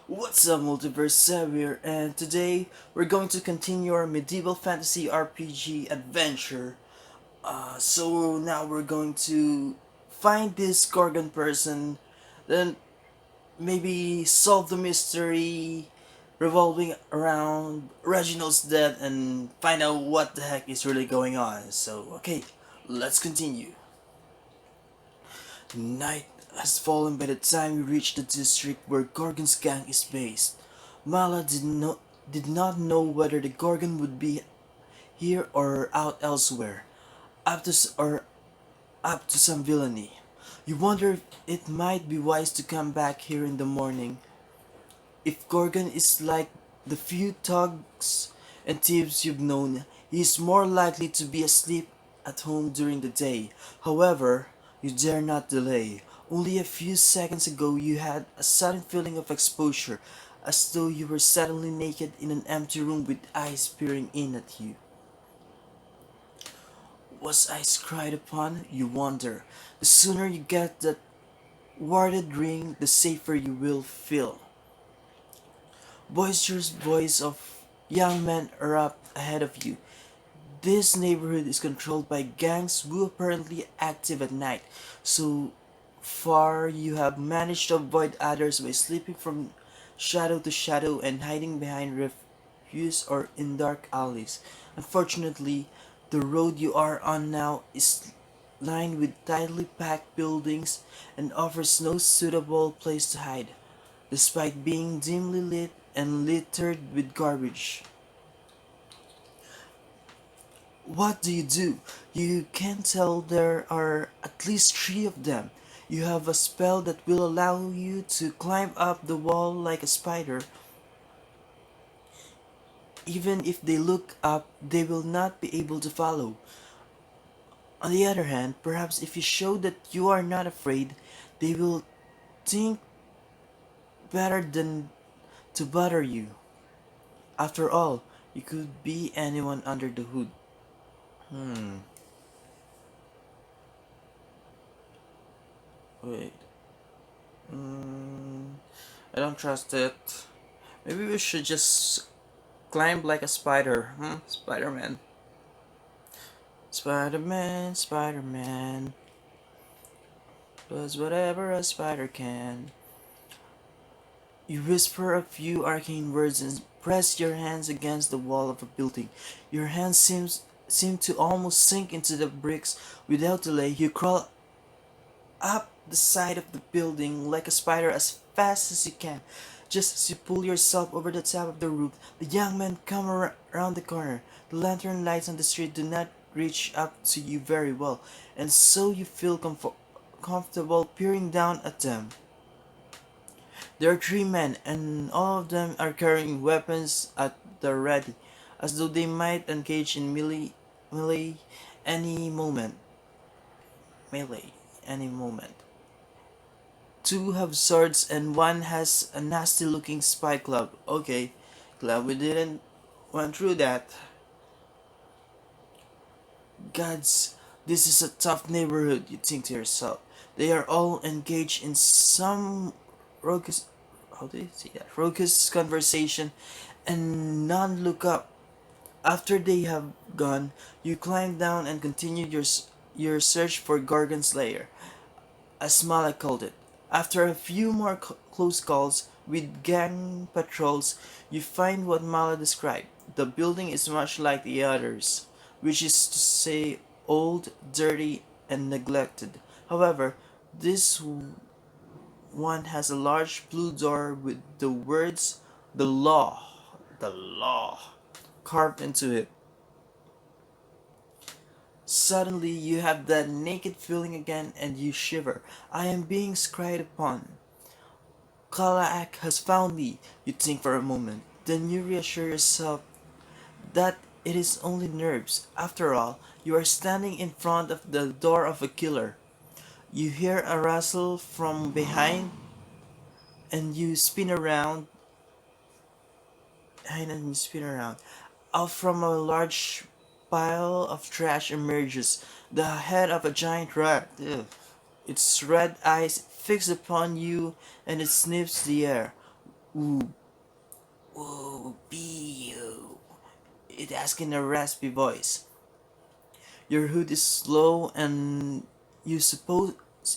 What's up, Multiverse Xavier, and today we're going to continue our medieval fantasy RPG adventure. So now we're going to find this Gorgon person, then maybe solve the mystery revolving around Reginald's death and find out what the heck is really going on. So, okay, let's continue. Night has fallen by the time we reach the district where Gorgon's gang is based. Mala did not know whether the Gorgon would be here or out elsewhere, up to, or up to some villainy. You wonder if it might be wise to come back here in the morning. If Gorgon is like the few thugs and thieves you've known, he is more likely to be asleep at home during the day. However, you dare not delay. Only a few seconds ago you had a sudden feeling of exposure, as though you were suddenly naked in an empty room with eyes peering in at you. Was I cried upon? You wonder. The sooner you get that warded ring, the safer you will feel. Boisterous voice of young men erupt ahead of you. This neighborhood is controlled by gangs who apparently active at night. So far you have managed to avoid others by sleeping from shadow to shadow and hiding behind refuse or in dark alleys. Unfortunately, the road you are on now is lined with tightly packed buildings and offers no suitable place to hide, despite being dimly lit and littered with garbage. What do? You can tell there are at least three of them. You have a spell that will allow you to climb up the wall like a spider. Even if they look up, they will not be able to follow. On the other hand, perhaps if you show that you are not afraid, they will think better than to bother you. After all, you could be anyone under the hood. Hmm, wait. Hmm, I don't trust it. Maybe we should just climb like a spider. Spider-Man. Spider-Man, Spider-Man. Does whatever a spider can. You whisper a few arcane words and press your hands against the wall of a building. Your hands seem to almost sink into the bricks. Without delay, you crawl up the side of the building like a spider as fast as you can. Just as you pull yourself over the top of the roof, the young men come around the corner. The lantern lights on the street do not reach up to you very well, and so you feel comfortable peering down at them. There are three men, and all of them are carrying weapons at the ready, as though they might engage in melee any moment. Melee any moment. Two have swords and one has a nasty looking spy club. Okay, glad we didn't went through that. Gods, this is a tough neighborhood, you think to yourself. They are all engaged in some raucous, how do you say that? Raucous conversation, and none look up. After they have gone, you climb down and continue your search for Gorgon's lair, as Mala called it. After a few more close calls with gang patrols, you find what Mala described. The building is much like the others, which is to say old, dirty, and neglected. However, this one has a large blue door with the words the law, carved into it. Suddenly, you have that naked feeling again and you shiver. I am being spied upon. Kalaak has found me, you think for a moment. Then you reassure yourself that it is only nerves. After all, you are standing in front of the door of a killer. You hear a rustle from behind and you spin around and you spin around. Out from a large pile of trash emerges the head of a giant rat. Ugh. Its red eyes fixed upon you and it sniffs the air. Ooh, ooh, be you. It asks in a raspy voice. Your hood is low and you suppose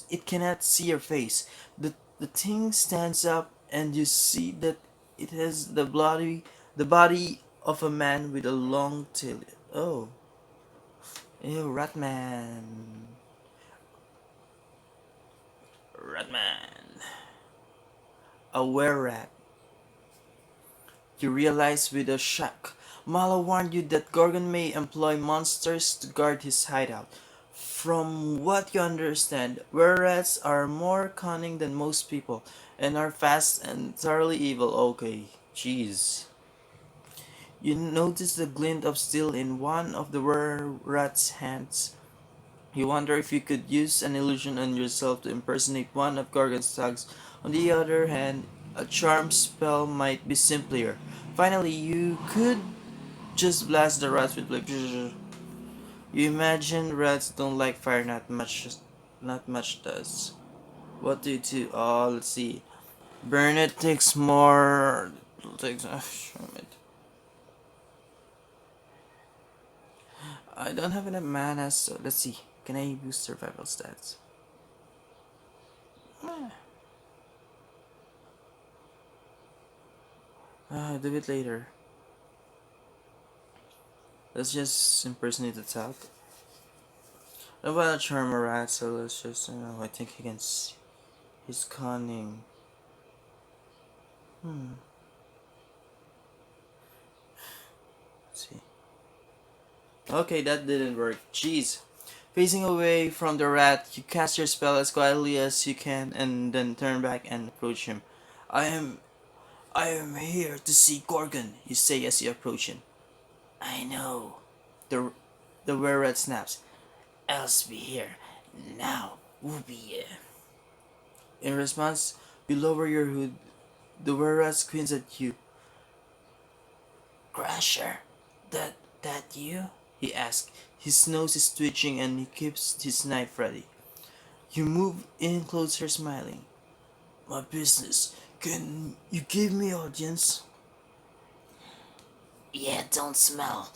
it cannot see your face. The thing stands up and you see that it has the body of a man with a long tail. Oh, ew, Ratman. Ratman. A were-rat. You realize with a shock. Malo warned you that Gorgon may employ monsters to guard his hideout. From what you understand, were-rats are more cunning than most people and are fast and thoroughly evil. Okay, jeez. You notice the glint of steel in one of the were-rat's hands. You wonder if you could use an illusion on yourself to impersonate one of Gorgon's thugs. On the other hand, a charm spell might be simpler. Finally, you could just blast the rats with like. You imagine rats don't like fire, not much does. What do you do? Oh, let's see. Burn it takes more. Takes. I don't have enough mana, so let's see. Can I boost survival stats? Do it later. Let's just impersonate the top. I want to charm a rat, so let's just, I think he can. He's cunning. Let's see. Okay, that didn't work. Jeez. Facing away from the rat, you cast your spell as quietly as you can and then turn back and approach him. I am I am here to see Gorgon, you say as you approach him. I know. The were-rat snaps. Else be here. Now we'll be here. In response, you lower your hood. The were-rat squints at you. Crusher, that you? He asks. His nose is twitching and he keeps his knife ready. You move in closer, smiling. My business. Can you give me audience? Yeah, don't smell.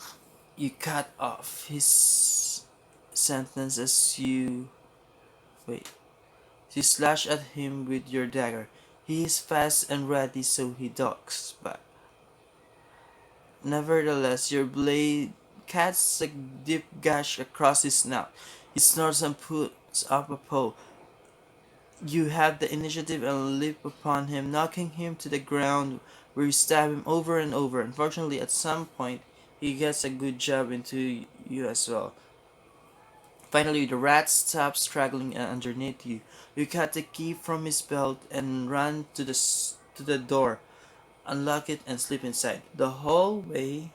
You cut off his sentence as you wait. You slash at him with your dagger. He is fast and ready, so he ducks back. Nevertheless, your blade cuts a deep gash across his snout. He snorts and puts up a paw. You have the initiative and leap upon him, knocking him to the ground where you stab him over and over. Unfortunately, at some point, he gets a good jab into you as well. Finally, the rat stops struggling underneath you. You cut the key from his belt and run to the door, unlock it, and slip inside. The hallway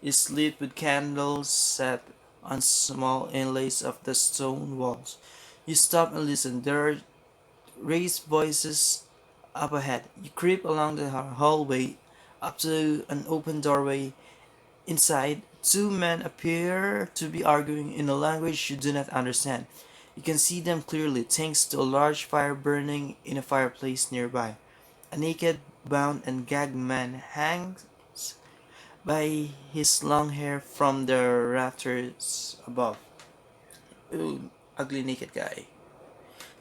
is lit with candles set on small inlays of the stone walls. You stop and listen. There are raised voices up ahead. You creep along the hallway up to an open doorway. Inside, two men appear to be arguing in a language you do not understand. You can see them clearly thanks to a large fire burning in a fireplace nearby. A naked, bound, and gagged man hangs by his long hair from the rafters above. Ooh, ugly naked guy.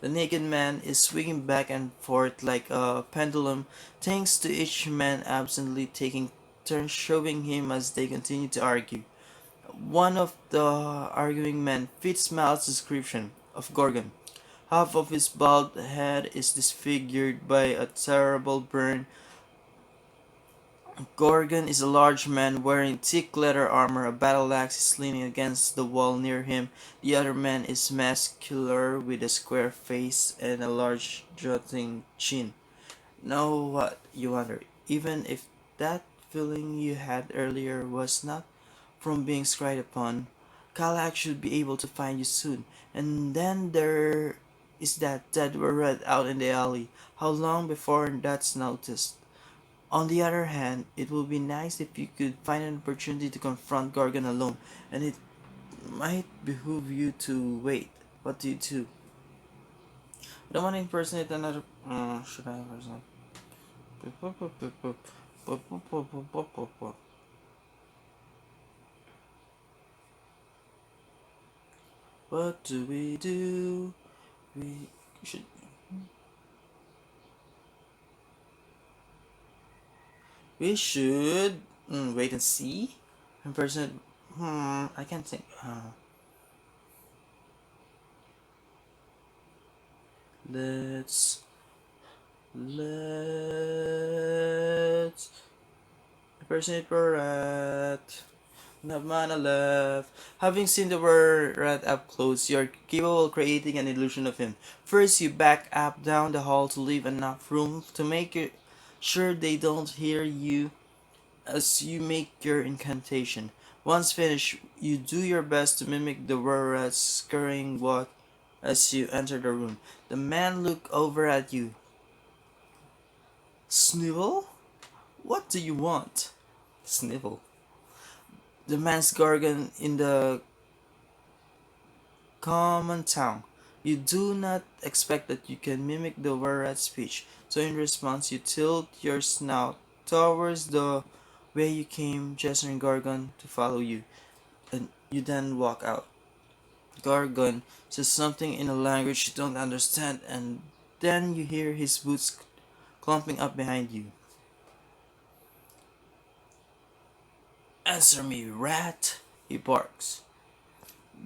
The naked man is swinging back and forth like a pendulum, thanks to each man absently taking turns shoving him as they continue to argue. One of the arguing men fits Mal's description of Gorgon. Half of his bald head is disfigured by a terrible burn. Gorgon is a large man wearing thick leather armor. A battle axe is leaning against the wall near him. The other man is muscular with a square face and a large jutting chin. Know what, you wonder, even if that feeling you had earlier was not from being spied upon, Kalak should be able to find you soon. And then there is that dead rat out in the alley. How long before that's noticed? On the other hand, it would be nice if you could find an opportunity to confront Gorgon alone, and it might behoove you to wait. What do you do? I don't want to impersonate another. Should I impersonate? What do we do? We should we should wait and see. In person, I can't think. Let's let's impersonate Borat. Not mana left. Having seen the word rat up close, you're capable of creating an illusion of him. First, you back up down the hall to leave enough room to make sure they don't hear you as you make your incantation. Once finished, you do your best to mimic the were rat's scurrying walk as you enter the room. The man look over at you. Snivel? What do you want? Snivel. The man's Gorgon in the common tongue. You do not expect that you can mimic the Warat's speech, so in response you tilt your snout towards the way you came, gesturing Gorgon to follow you, and you then walk out. Gorgon says something in a language you don't understand, and then you hear his boots clumping up behind you. Answer me, rat! He barks.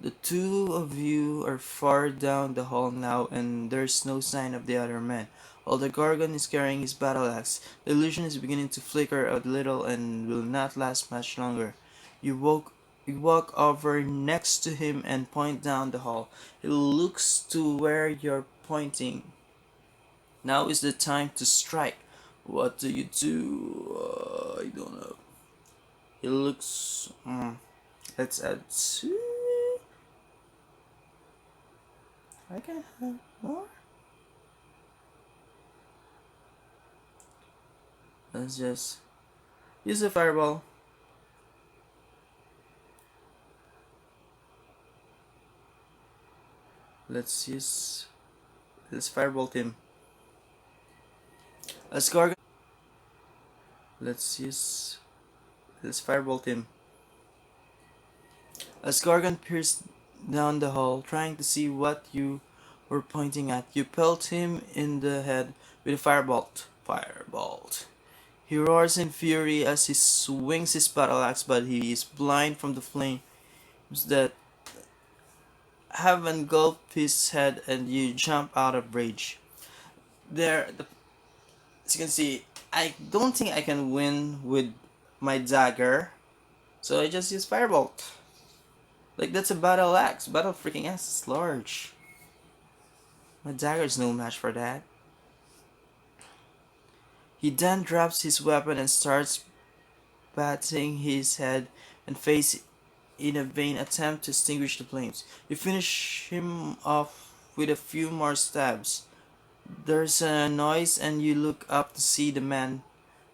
The two of you are far down the hall now, and there's no sign of the other man. While the Gorgon is carrying his battle axe, the illusion is beginning to flicker a little and will not last much longer. You walk, you walk over next to him and point down the hall. He looks to where you're pointing. Now is the time to strike. What do you do? I don't know. He looks. Let's add two. I can have more. Let's just use a fireball. Let's fireball him. Let's Gorgon. Let's use let's fireball him. As Gorgon pierced down the hall, trying to see what you were pointing at, you pelt him in the head with a firebolt. Firebolt. He roars in fury as he swings his battle axe, but he is blind from the flames that have engulfed his head, and you jump out of rage. As you can see, I don't think I can win with my dagger, so I just use firebolt. Like, that's a battle axe. Battle freaking axe is large. My dagger is no match for that. He then drops his weapon and starts batting his head and face in a vain attempt to extinguish the flames. You finish him off with a few more stabs. There's a noise and you look up to see the man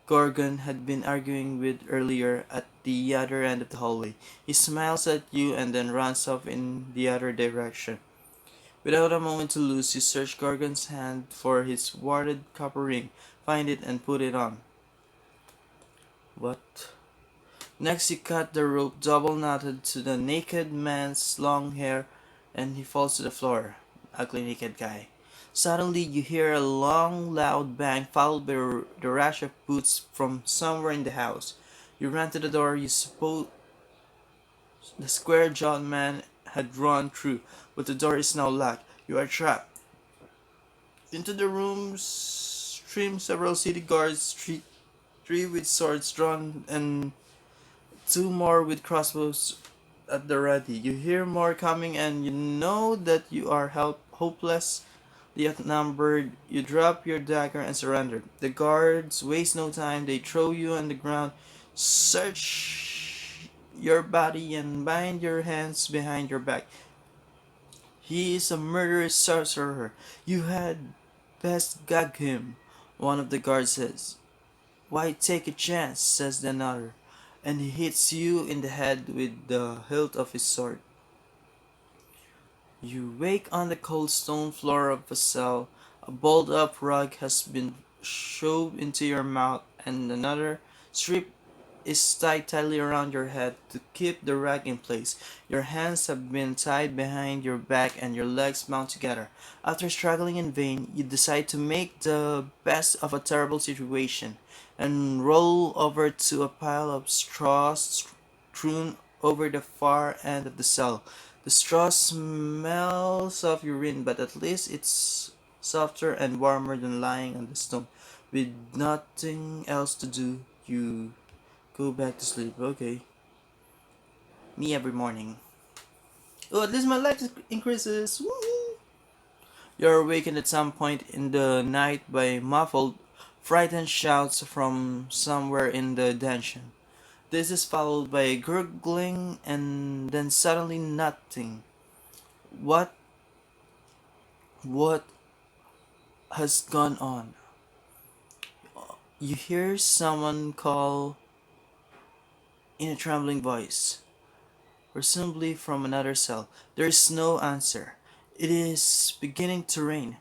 Gorgon had been arguing with earlier at the other end of the hallway. He smiles at you and then runs off in the other direction. Without a moment to lose, you search Gorgon's hand for his warded copper ring, find it and put it on. What? Next you cut the rope double knotted to the naked man's long hair and he falls to the floor. Ugly naked guy. Suddenly you hear a long loud bang followed by the rush of boots from somewhere in the house. You run to the door. You suppose the square-jawed man had run through, but the door is now locked. You are trapped. Into the room stream several city guards, three with swords drawn and two more with crossbows at the ready. You hear more coming and you know that you are hopelessly outnumbered. You drop your dagger and surrender. The guards waste no time. They throw you on the ground, search your body and bind your hands behind your back. He is a murderous sorcerer. You had best gag him, one of the guards says. Why take a chance, says another, and he hits you in the head with the hilt of his sword. You wake on the cold stone floor of a cell. A balled up rug has been shove into your mouth, and another strip is tied tightly around your head to keep the rack in place. Your hands have been tied behind your back and your legs bound together. After struggling in vain, you decide to make the best of a terrible situation and roll over to a pile of straw strewn over the far end of the cell. The straw smells of urine, but at least it's softer and warmer than lying on the stone. With nothing else to do, you go back to sleep. Okay. Me every morning. Oh, at least my life increases. Woo! You're awakened at some point in the night by muffled, frightened shouts from somewhere in the dungeon. This is followed by gurgling and then suddenly nothing. What what has gone on? You hear someone call in a trembling voice, presumably from another cell. There is no answer. It is beginning to rain.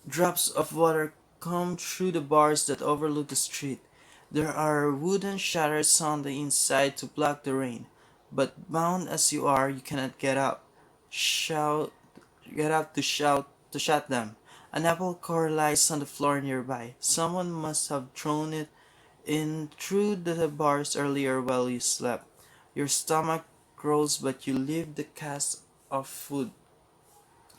Drops of water come through the bars that overlook the street. There are wooden shutters on the inside to block the rain, but bound as you are, you cannot shout, get up to shut them. An apple core lies on the floor nearby. Someone must have thrown it in through the bars earlier while you slept. Your stomach growls, but you leave the cast of food.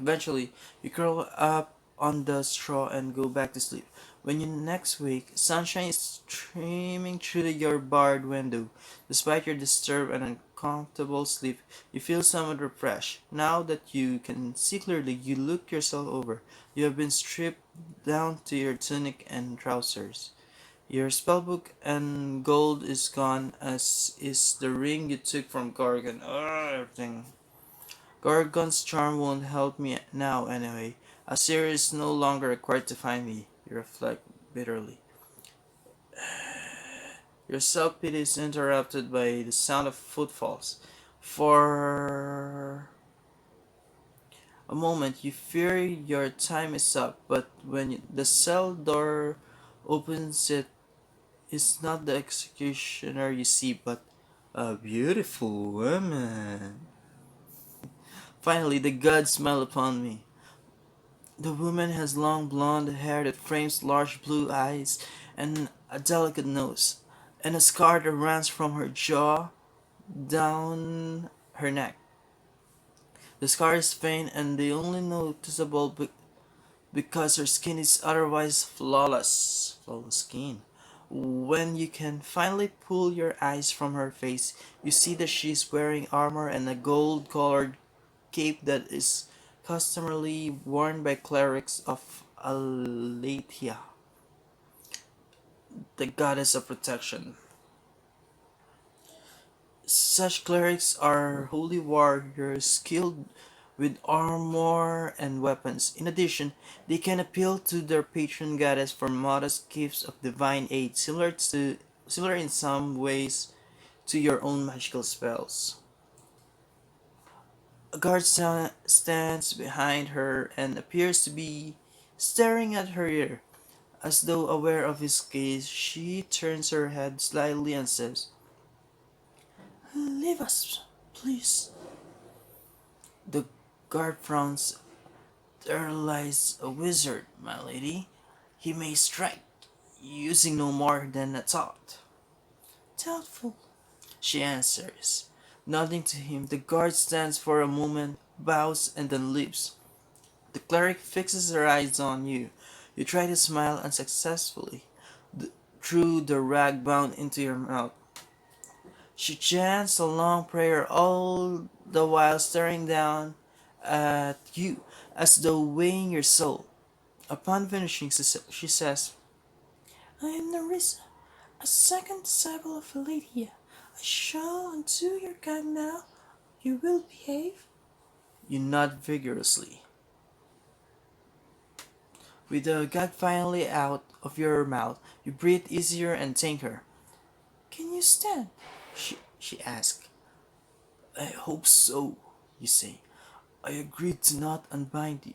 Eventually, you curl up on the straw and go back to sleep. When you next wake, sunshine is streaming through your barred window. Despite your disturbed and uncomfortable sleep, you feel somewhat refreshed. Now that you can see clearly, you look yourself over. You have been stripped down to your tunic and trousers. Your spellbook and gold is gone, as is the ring you took from Gorgon. Everything. Gorgon's charm won't help me now anyway. Asir is no longer required to find me, you reflect bitterly. Your self-pity is interrupted by the sound of footfalls. For a moment you fear your time is up, but when the cell door opens, it is not the executioner you see, but a beautiful woman. Finally, the gods smile upon me. The woman has long blonde hair that frames large blue eyes and a delicate nose, and a scar that runs from her jaw down her neck. The scar is faint and the only noticeable because her skin is otherwise flawless. Flawless skin. When you can finally pull your eyes from her face, you see that she is wearing armor and a gold colored cape that is customarily worn by clerics of Aletheia, the goddess of protection. Such clerics are holy warriors skilled with armor and weapons. In addition, they can appeal to their patron goddess for modest gifts of divine aid, similar in some ways to your own magical spells. A guard stands behind her and appears to be staring at her ear. As though aware of his gaze, she turns her head slightly and says, "Leave us, please." The guard frowns. "There lies a wizard, my lady. He may strike, using no more than a thought." "Doubtful," she answers. Nodding to him, the guard stands for a moment, bows, and then leaves. The cleric fixes her eyes on you. You try to smile unsuccessfully. Through the rag bound into your mouth. She chants a long prayer, all the while staring down at you, as though weighing your soul. Upon finishing, she says, "I am Nerissa, a second disciple of Aletheia. I shall undo your gang now. You will behave?" You nod vigorously. With the gag finally out of your mouth, you breathe easier and thank her. "Can you stand?" she asks. "I hope so," you say. "I agreed to not unbind you."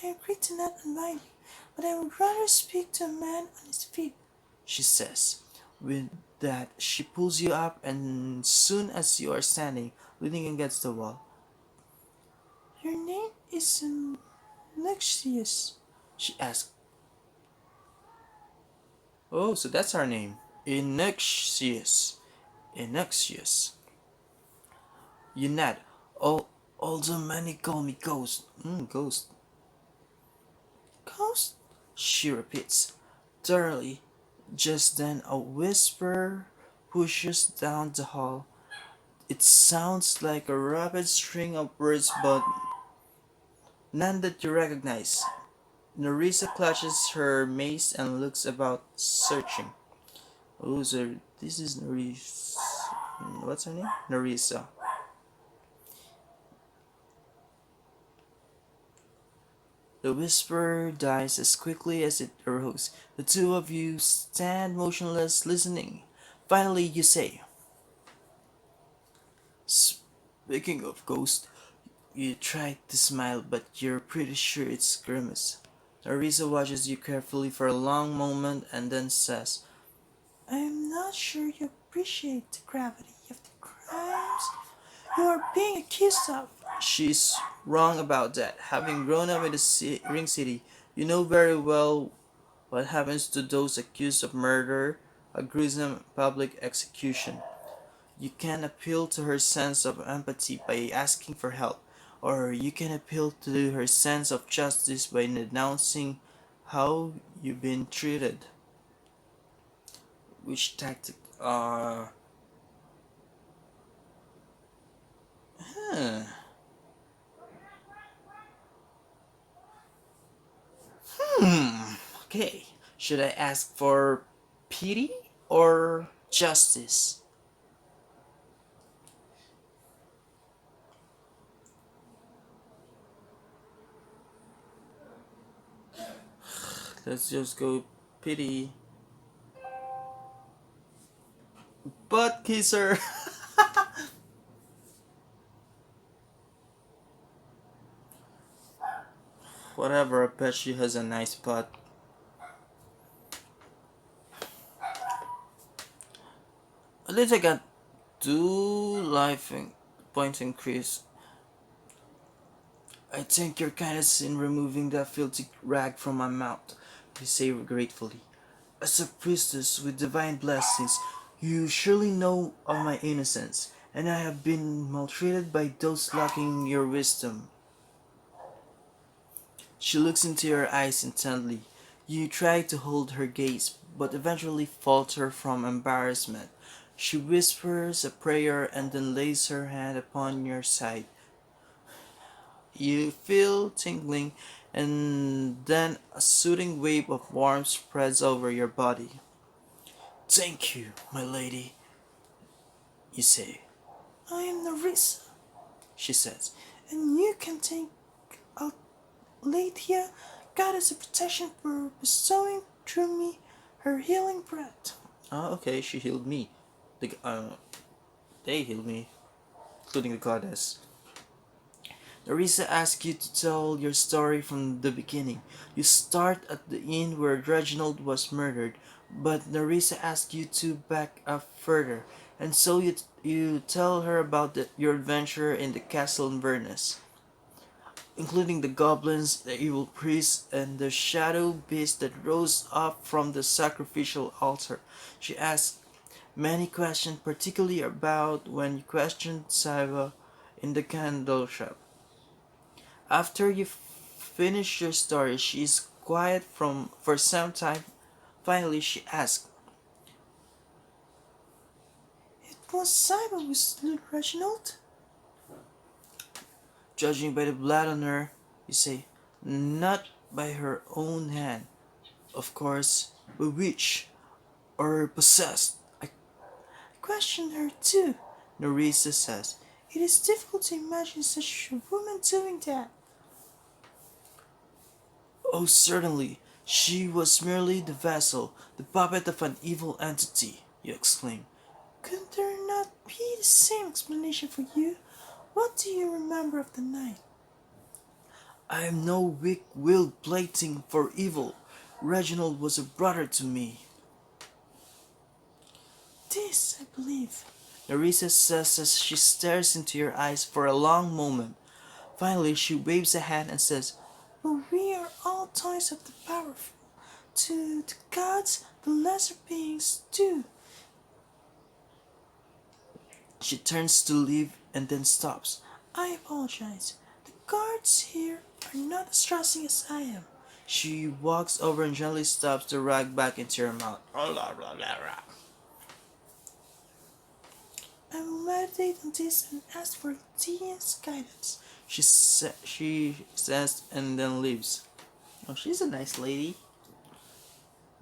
"I agreed to not unbind you, but I would rather speak to a man on his feet, she says. With that, she pulls you up, and soon as you are standing, leaning against the wall, your name is Alexius, she asks. Oh, so that's our name. Inexius. Inexius. You nod. Oh, although many call me Ghost. Ghost. Ghost? She repeats. Thoroughly. Just then a whisper pushes down the hall. It sounds like a rapid string of words, but none that you recognize. Nerissa clutches her mace and looks about, searching. Oh, so this is Nerissa. What's her name? Nerissa. The whisper dies as quickly as it arose. The two of you stand motionless, listening. Finally, you say, "Speaking of ghosts," you try to smile, but you're pretty sure it's grimace. Nerissa watches you carefully for a long moment and then says, "I'm not sure you appreciate the gravity of the crimes you are being accused of." She's wrong about that. Having grown up in the Ring City, you know very well what happens to those accused of murder, a gruesome public execution. You can appeal to her sense of empathy by asking for help, or you can appeal to her sense of justice by denouncing how you've been treated. Which tactic? Huh. Okay. Should I ask for pity or justice? Let's just go pity. Butt kisser! Whatever, I bet she has a nice butt. At least I got 2 life points increase. I thank your kindness in removing that filthy rag from my mouth, you say gratefully. As a priestess with divine blessings, you surely know of my innocence, and I have been maltreated by those lacking your wisdom. She looks into your eyes intently. You try to hold her gaze, but eventually falter from embarrassment. She whispers a prayer and then lays her hand upon your side. You feel tingling, and then a soothing wave of warmth spreads over your body. "Thank you, my lady," you say. "I am Nerissa," she says, "and you can take Alethea, goddess of protection, for bestowing through me her healing breath." Ah, okay, she healed me. They healed me, including the goddess. Nerissa asks you to tell your story from the beginning. You start at the inn where Reginald was murdered, but Nerissa asks you to back up further, and so you tell her about your adventure in the castle in Venice, including the goblins, the evil priest, and the shadow beast that rose up from the sacrificial altar. She asks many questions, particularly about when you questioned Saiva in the candle shop. After you finish your story, she is quiet for some time. Finally, she asks, "It was Saiba who slew Reginald?" "Judging by the blood on her," you say, "not by her own hand. Of course, bewitched or possessed." "I questioned her too," Nerissa says. "It is difficult to imagine such a woman doing that." "Oh, certainly. She was merely the vessel, the puppet of an evil entity," you exclaim. "Could there not be the same explanation for you? What do you remember of the night?" "I am no weak-willed plaything for evil. Reginald was a brother to me. This, I believe, Nerissa says as she stares into your eyes for a long moment. Finally, she waves a hand and says, but we are all toys of the powerful. To the gods, the lesser beings too. She turns to leave and then stops. I apologize. The guards here are not as trusting as I am. She walks over and gently stops the rag back into her mouth. I will meditate on this and ask for Tia's guidance. She says and then leaves. Oh, she's a nice lady.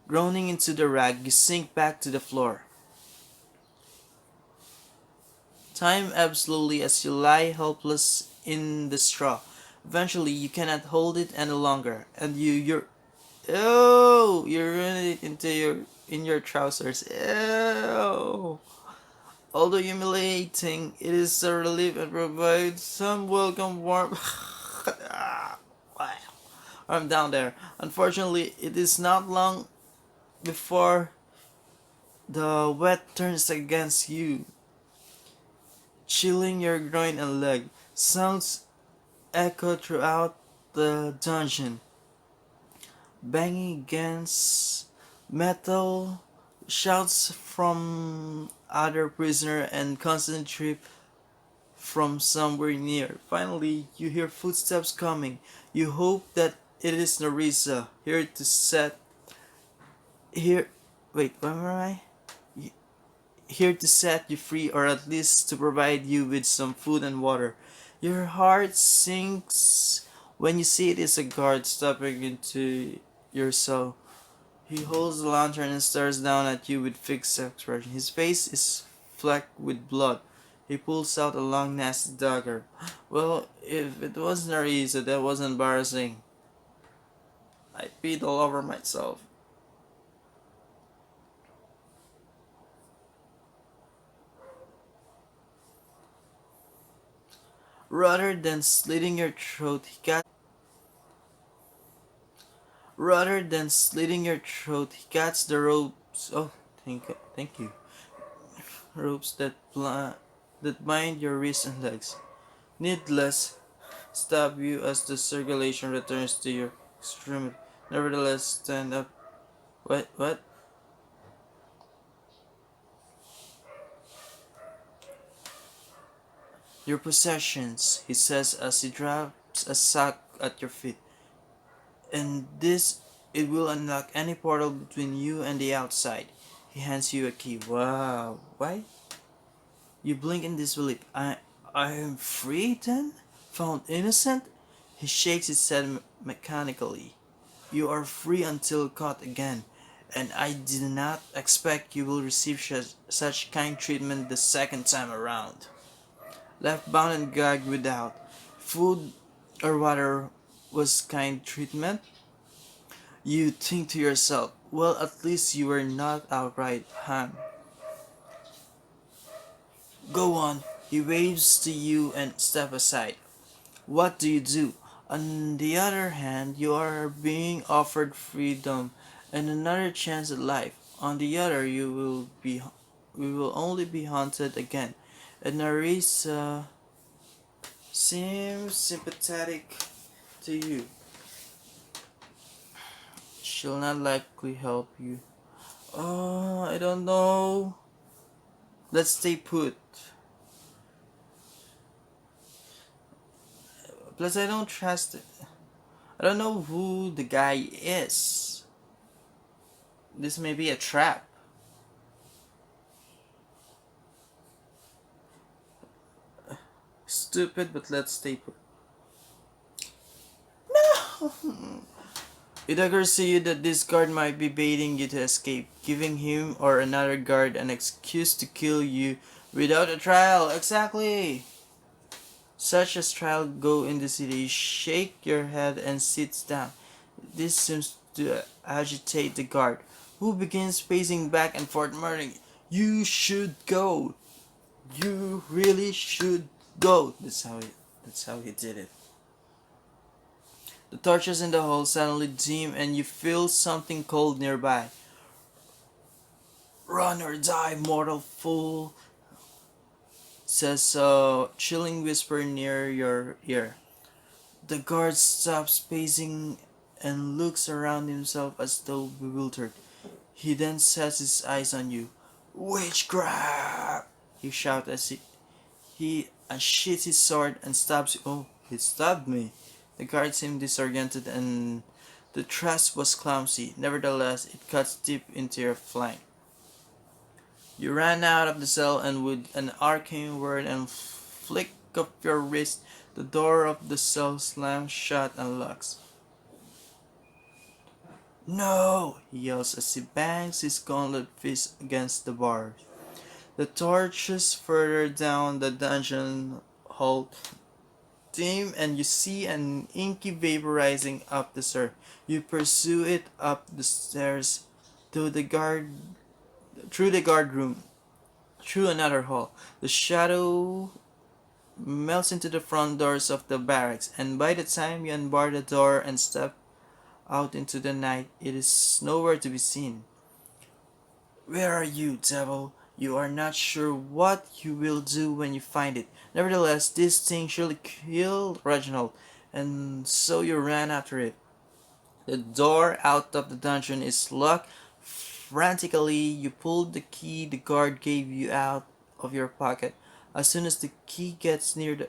Groaning into the rag, you sink back to the floor. Time ebbs slowly as you lie helpless in the straw. Eventually, you cannot hold it any longer, and you ruin it into your trousers. Ew. Although humiliating, it is a relief and provides some welcome warmth. I'm down there. Unfortunately, it is not long before the wet turns against you, chilling your groin and leg. Sounds echo throughout the dungeon, banging against metal, shouts from other prisoner, and constant trip from somewhere near. Finally, you hear footsteps coming. You hope that it is Narisa, here to set here. Wait, where am I? Here to set you free, or at least to provide you with some food and water. Your heart sinks when you see it is a guard stepping into your cell. He holds the lantern and stares down at you with fixed expression. His face is flecked with blood. He pulls out a long, nasty dagger. Well, if it wasn't Arisa, that was embarrassing. I peed all over myself. Rather than slitting your throat, he cuts the ropes. Oh, thank you. Ropes that bind your wrists and legs. Needless, stab you as the circulation returns to your extremity. Nevertheless, stand up. What? Your possessions, he says as he drops a sack at your feet. And this, it will unlock any portal between you and the outside. He hands you a key. Wow. Why? You blink in disbelief. I am free then? Found innocent? He shakes his head mechanically. You are free until caught again, and I did not expect you will receive such kind treatment the second time around. Left bound and gagged without food or water was kind treatment? You think to yourself, well, at least you were not outright hung. Go on, he waves to you and step aside. What do you do? On the other hand, you are being offered freedom and another chance at life. On the other, we will only be haunted again. And Narisa seems sympathetic to you. She'll not likely help you. Oh, I don't know. Let's stay put. Plus, I don't trust it. I don't know who the guy is. This may be a trap. Stupid, but let's stay put. No! It occurs to you that this guard might be baiting you to escape, giving him or another guard an excuse to kill you without a trial. Exactly! Such as trial go in the city. You shake your head and sits down. This seems to agitate the guard, who begins pacing back and forth, murmuring, "You should go. You really should go." That's how he did it. The torches in the hall suddenly dim and you feel something cold nearby. "Run or die, mortal fool," says a chilling whisper near your ear. The guard stops pacing and looks around himself as though bewildered. He then sets his eyes on you. "Witchcraft!" he shouts as he unsheathes his sword and stabs you. "Oh, he stabbed me." The guard seemed disoriented and the thrust was clumsy. Nevertheless, it cuts deep into your flank. You ran out of the cell and with an arcane word and flick of your wrist, the door of the cell slams shut and locks. "No!" he yells as he bangs his gauntlet fist against the bars. The torches further down the dungeon hall dim and you see an inky vapor rising up the stairs. You pursue it up the stairs to the guard through the guard room, through another hall. The shadow melts into the front doors of the barracks, and by the time you unbar the door and step out into the night, it is nowhere to be seen. "Where are you, devil?" You are not sure what you will do when you find it. Nevertheless, this thing surely killed Reginald, and so you ran after it. The door out of the dungeon is locked. Frantically, you pull the key the guard gave you out of your pocket. As soon as the key gets near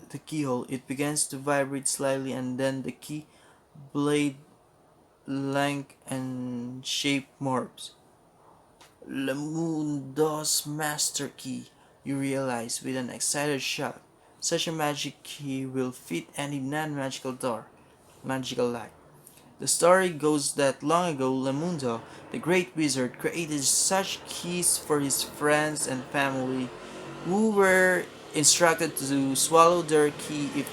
the keyhole, it begins to vibrate slightly, and then the key blade length and shape morphs. "Lemundo's master key," you realize with an excited shout. Such a magic key will fit any non-magical door. Magical lock. The story goes that long ago Lemundo, the great wizard, created such keys for his friends and family who were instructed to swallow their key if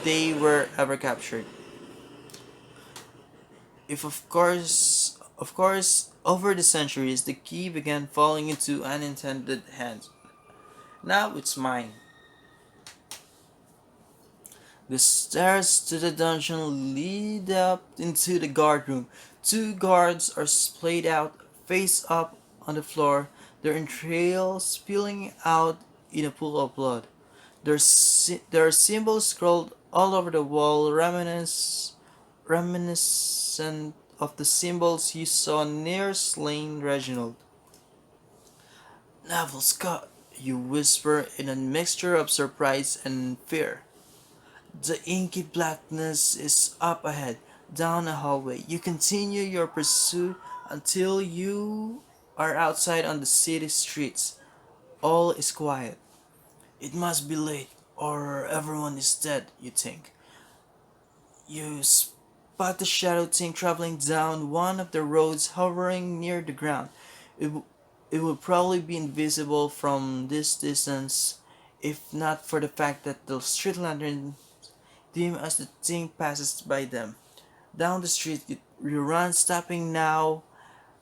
they were ever captured. If of course, over the centuries, the key began falling into unintended hands. Now it's mine. The stairs to the dungeon lead up into the guard room. Two guards are splayed out, face up on the floor, their entrails spilling out in a pool of blood. There are symbols scrawled all over the wall, reminiscent of the symbols you saw near slain Reginald. "Neville Scott," you whisper in a mixture of surprise and fear. The inky blackness is up ahead, down a hallway. You continue your pursuit until you are outside on the city streets. All is quiet. It must be late, or everyone is dead, you think. You spot the shadow thing traveling down one of the roads, hovering near the ground. It, it will probably be invisible from this distance if not for the fact that the street lantern dim as the thing passes by them. Down the street you run, stopping now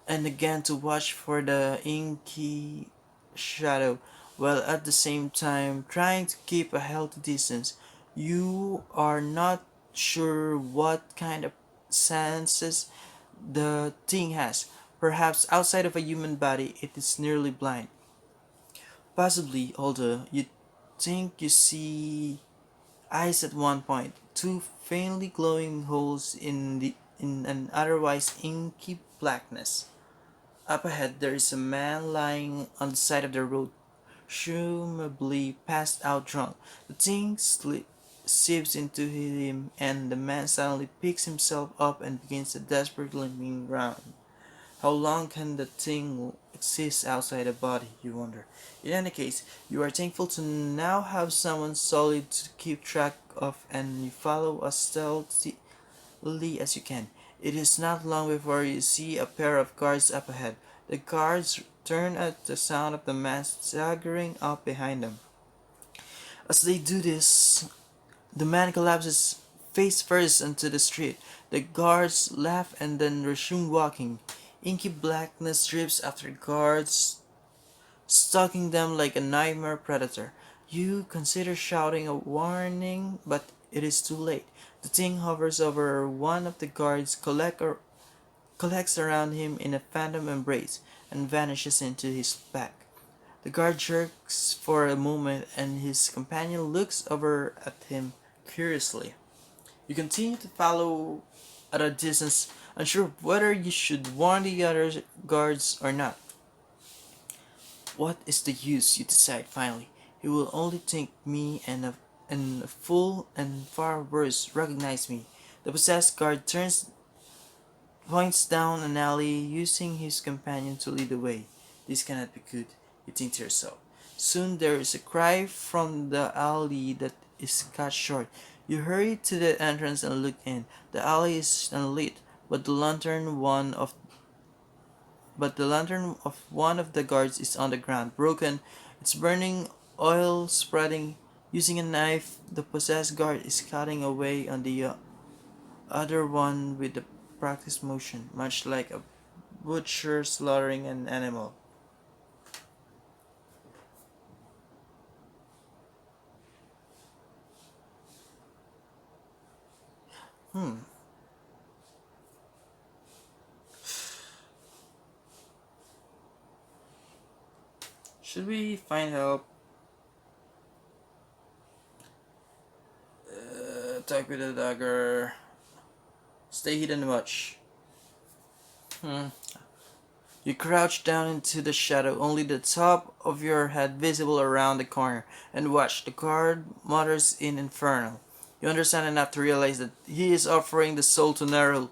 and again to watch for the inky shadow, while at the same time trying to keep a healthy distance. You are not sure what kind of senses the thing has. Perhaps outside of a human body it is nearly blind. Possibly, although you think you see eyes at one point, two faintly glowing holes in an otherwise inky blackness. Up ahead there is a man lying on the side of the road, presumably passed out drunk. The thing seeps into him and the man suddenly picks himself up and begins a desperate limping round. How long can the thing exist outside the body, you wonder. In any case, you are thankful to now have someone solid to keep track of and you follow as stealthily as you can. It is not long before you see a pair of guards up ahead. The guards turn at the sound of the man staggering up behind them. As they do this, the man collapses face first onto the street. The guards laugh and then resume walking. Inky blackness drips after guards, stalking them like a nightmare predator. You consider shouting a warning, but it is too late. The thing hovers over one of the guards, collects around him in a phantom embrace, and vanishes into his back. The guard jerks for a moment, and his companion looks over at him curiously. You continue to follow at a distance, unsure whether you should warn the other guards or not. What is the use, you decide finally. He will only think me and a fool, and far worse, recognize me. The possessed guard points down an alley, using his companion to lead the way. This cannot be good, you think to yourself. Soon there is a cry from the alley that is cut short. You hurry to the entrance and look in. The alley is unlit, but the lantern of one of the guards is on the ground, broken, its burning oil spreading. Using a knife, the possessed guard is cutting away on the other one with a practiced motion, much like a butcher slaughtering an animal. Hmm. Should we find help? Attack with a dagger. Stay hidden much. Hmm. You crouch down into the shadow, only the top of your head visible around the corner, and watch. The guard mutters in Infernal. You understand enough to realize that he is offering the soul to Nerul,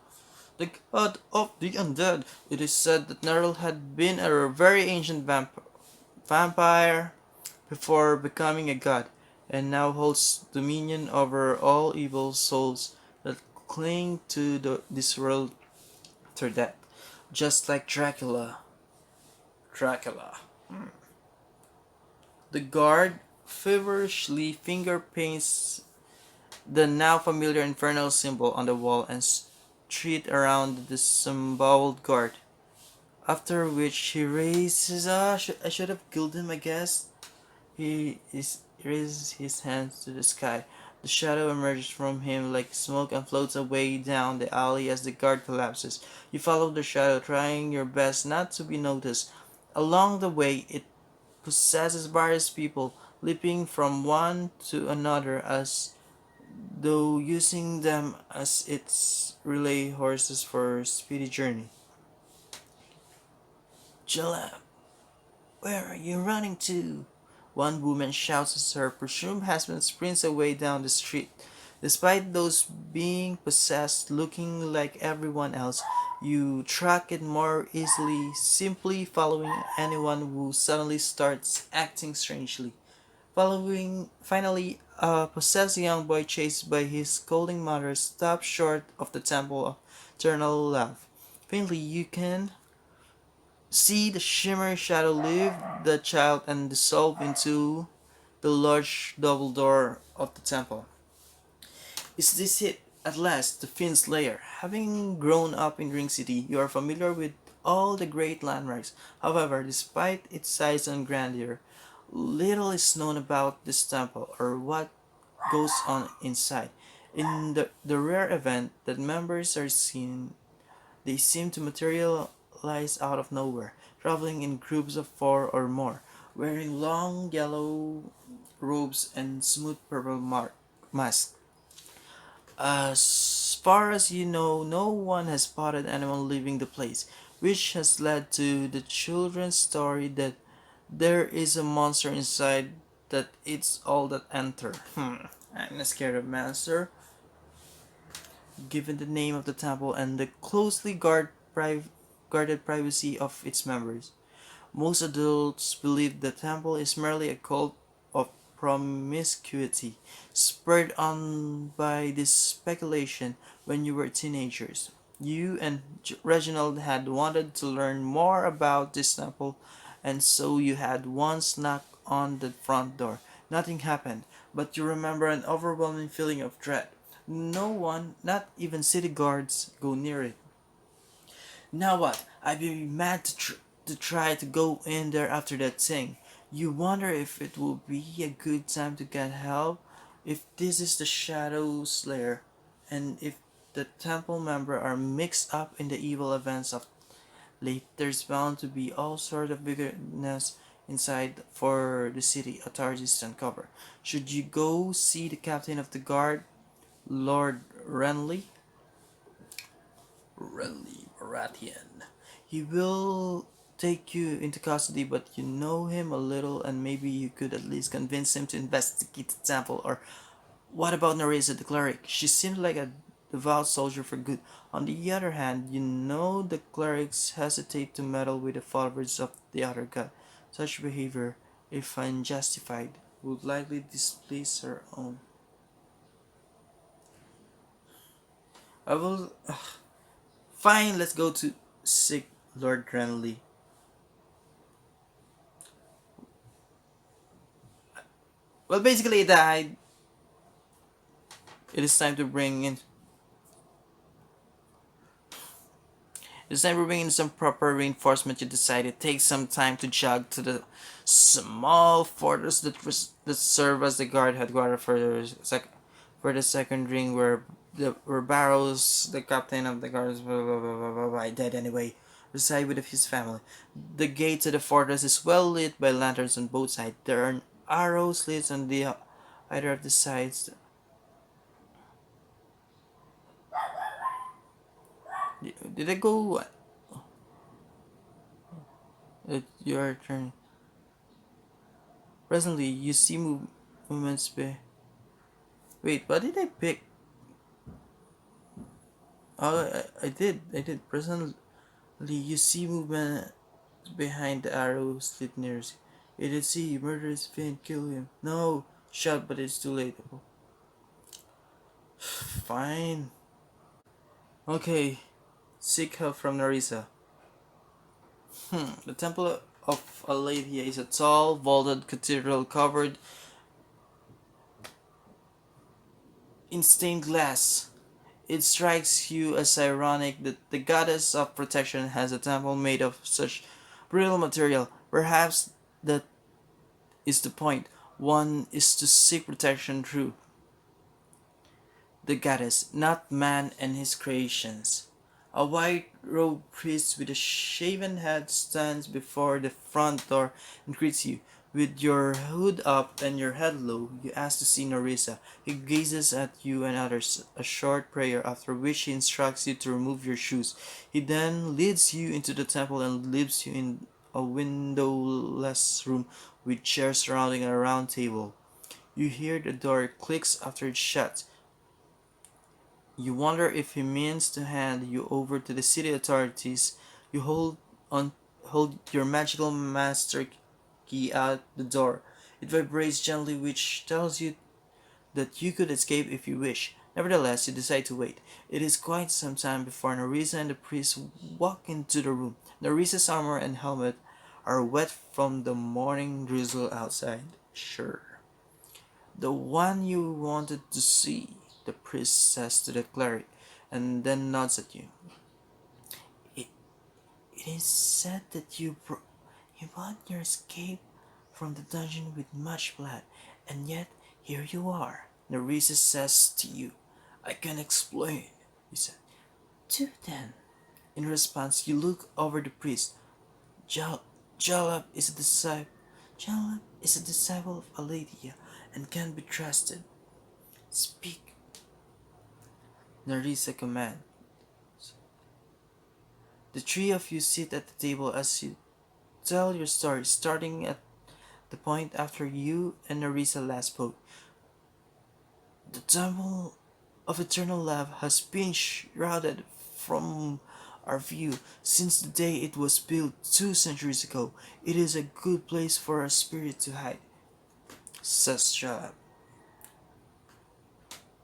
the god of the undead. It is said that Nerul had been a very ancient vampire before becoming a god, and now holds dominion over all evil souls that cling to this world through death, just like Dracula. Dracula. The guard feverishly finger paints the now familiar infernal symbol on the wall and street around the disemboweled guard. After which he raises. I should have killed him, I guess. Raises his hands to the sky. The shadow emerges from him like smoke and floats away down the alley as the guard collapses. You follow the shadow, trying your best not to be noticed. Along the way, it possesses various people, leaping from one to another as though using them as its relay horses for a speedy journey. Jalap, where are you running to? One woman shouts as her presumed husband sprints away down the street. Despite those being possessed looking like everyone else, you track it more easily simply following anyone who suddenly starts acting strangely. Finally, a possessed young boy chased by his scolding mother stops short of the temple of eternal love. Faintly, you can see the shimmering shadow leave the child and dissolve into the large double door of the temple. Is this it? At last, the Fiend's lair. Having grown up in Ring City, you are familiar with all the great landmarks. However, despite its size and grandeur, little is known about this temple or what goes on inside. In the rare event that members are seen, they seem to materialize out of nowhere, traveling in groups of four or more, wearing long yellow robes and smooth purple masks. As far as you know, no one has spotted anyone leaving the place, which has led to the children's story that there is a monster inside that eats all that enter. I'm not scared of monster, given the name of the temple and the closely guarded privacy of its members. Most adults believe the temple is merely a cult of promiscuity, spurred on by this speculation when you were teenagers. You and Reginald had wanted to learn more about this temple, and so you had once knocked on the front door. Nothing happened, but you remember an overwhelming feeling of dread. No one, not even city guards, go near it. Now what? I'd be mad to try to go in there after that thing. You wonder if it will be a good time to get help, if this is the Shadow Slayer, and if the temple member are mixed up in the evil events of late, there's bound to be all sort of wickedness inside for the city authorities to uncover. Should you go see the captain of the guard, Lord Renly Baratheon. He will take you into custody, but you know him a little, and maybe you could at least convince him to investigate the temple. Or what about Nerissa the cleric? She seems like a devout soldier for good. On the other hand, you know the clerics hesitate to meddle with the followers of the other god. Such behavior, if unjustified, would likely displease her own. I will. Fine, let's go to Sick Lord Renly. Well, basically, it is time to bring in. It's time to bring in some proper reinforcement. You decide it takes some time to jog to the small fortress that serve as the guard headquarters for the second ring, where Barrows, the captain of the guards, blah, blah, blah, blah, blah, blah, dead anyway, reside with his family. The gate to the fortress is well lit by lanterns on both sides. There are arrow slits on the either of the sides. Did I go? Your turn. Presently, you see movements be. Wait, what did I pick? Oh, I did. I did. Presently, you see movement behind the arrow slit near you. It is he. Murder his Finn. Kill him. No! Shout, but it's too late. Fine. Okay. Seek help from Narisa. The Temple of Aletheia is a tall, vaulted cathedral covered in stained glass. It strikes you as ironic that the goddess of protection has a temple made of such brittle material. Perhaps that is the point. One is to seek protection through the goddess, not man and his creations. A white-robed priest with a shaven head stands before the front door and greets you. With your hood up and your head low, you ask to see Norisa. He gazes at you and utters a short prayer, after which he instructs you to remove your shoes. He then leads you into the temple and leaves you in a windowless room with chairs surrounding a round table. You hear the door clicks after it shuts. You wonder if he means to hand you over to the city authorities. You on hold your magical master key out the door. It vibrates gently, which tells you that you could escape if you wish. Nevertheless, you decide to wait. It is quite some time before Narisa and the priest walk into the room. Narisa's armor and helmet are wet from the morning drizzle outside. Sure. The one you wanted to see, the priest says to the cleric, and then nods at you. It, it is said that you brought your escape from the dungeon with much blood, and yet here you are. Nerissa says to you, I can explain, he said. Do then. In response, you look over the priest. Jalab is a disciple. Jalab is a disciple of Aletheia and can be trusted. Speak, Nerissa commands. The three of you sit at the table as you tell your story, starting at the point after you and Nerissa last spoke. The Temple of Eternal Love has been shrouded from our view since the day it was built 2 centuries ago. It is a good place for a spirit to hide, says Jalab.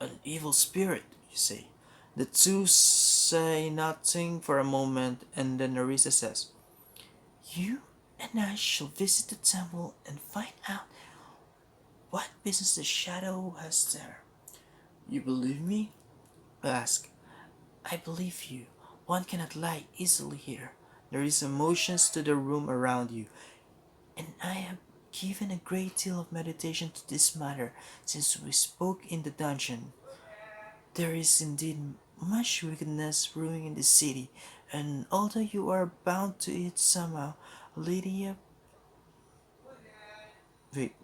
An evil spirit, you say. The two say nothing for a moment, and then Nerissa says, You and I shall visit the temple and find out what business the shadow has there. You believe me? I ask. I believe you. One cannot lie easily here. There is motions to the room around you, and I have given a great deal of meditation to this matter since we spoke in the dungeon. There is indeed much wickedness brewing in this city, and although you are bound to it somehow, Lydia. Wait,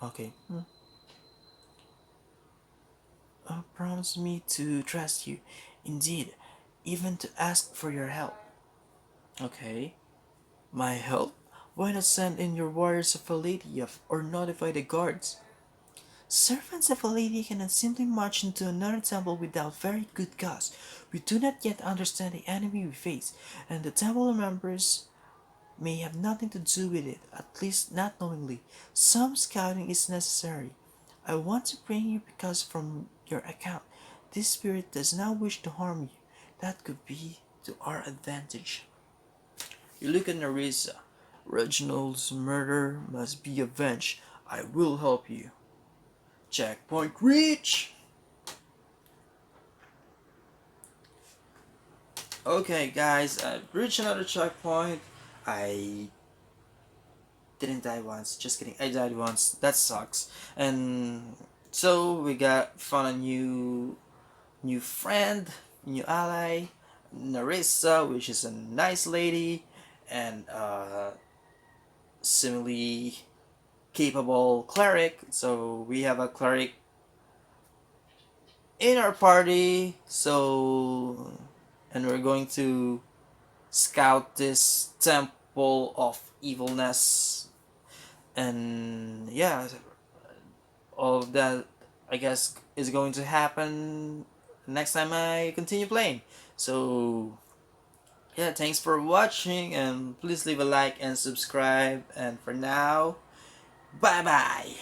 okay. Promise me to trust you. Indeed, even to ask for your help. Okay. My help? Why not send in your warriors of Aledia or notify the guards? Servants of Aledia cannot simply march into another temple without very good cause. We do not yet understand the enemy we face, and the temple members may have nothing to do with it, at least not knowingly. Some scouting is necessary. I want to bring you because from your account, this spirit does not wish to harm you. That could be to our advantage. You look at Nerissa. Reginald's murder must be avenged. I will help you. Checkpoint reach! Okay, guys, I've reached another checkpoint. I didn't die once. Just kidding. I died once. That sucks. And so we got found a new friend, new ally, Narissa, which is a nice lady, and similarly capable cleric. So we have a cleric in our party. So and we're going to scout this temple of evilness, and yeah, all of that I guess is going to happen next time I continue playing. So yeah, thanks for watching, and please leave a like and subscribe, and for now, bye bye.